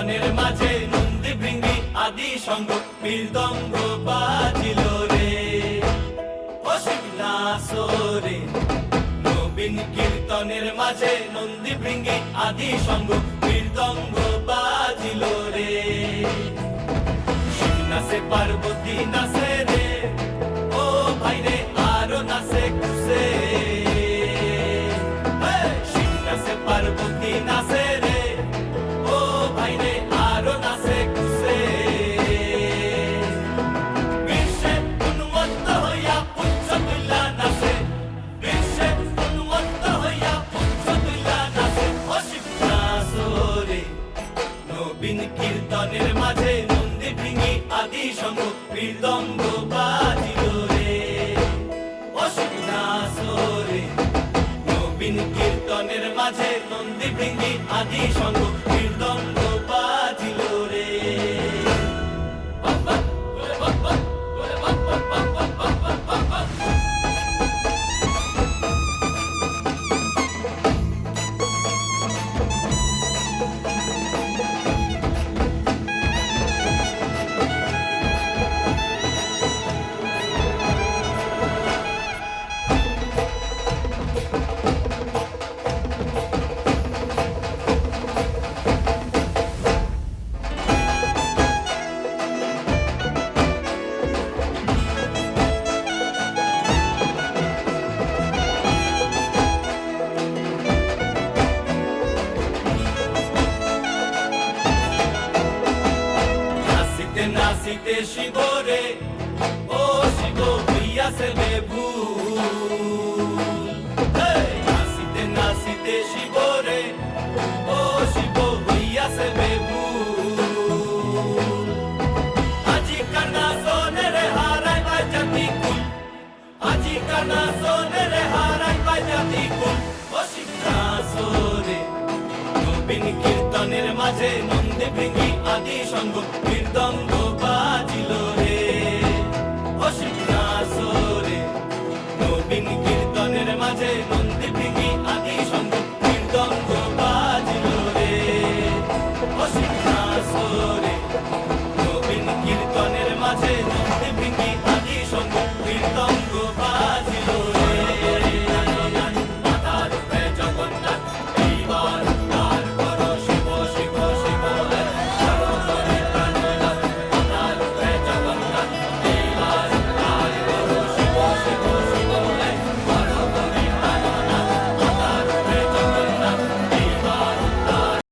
কীর্তনের মাঝে নন্দী ভৃঙ্গি আদি সঙ্গ মৃদঙ্গ বাজিল রে ও শিবনাসরে নবীন কীর্তনের মাঝে নন্দী ভৃঙ্গি আদি সঙ্গ মৃদঙ্গ বাজিল রে শিব নাচে পার্বতী নাচে রে ও ভাই রে আরো নাচে কুসে শিব নাচে পার্বতী নাচে রে ও ভাই রে আরো নাচে কুসে বিশ্বে উন্মত্ত হইয়া পুচ্ছ তুল্লা নাচে বিশ্বে উন্মত্ত হইয়া পুচ্ছ তুল্লা নাচে ও শিব নাচরে নবীন কীর্তনের মাঝে নন্দী ভৃঙ্গি আদি সঙ্গ মৃদঙ্গ বাজিল রে ও শিব নাচরে নবীন কীর্তনের মাঝে নন্দী ভৃঙ্গি আদি সঙ্গ মৃদঙ্গ বাজিল রে বাপ বাপ ওরে বাপ বাপ ওরে বাপ বাপ বাপ বাপ বাপ বাপ বাপ নাচিতে শিব রে ও শিব হইয়াছে বেভুল নাচিতে নাচিতে শিব রে ও শিব হইয়াছে বেভুল আজি কানা সোনে রে হারাই বাজাতি কুল আজি কানা সোনে রে হারাই বাজাতি কুল ও শিব নাচরে নবীন কীর্তনের মাঝে নন্দী ভৃঙ্গি আদি সঙ্গ মৃদঙ্গ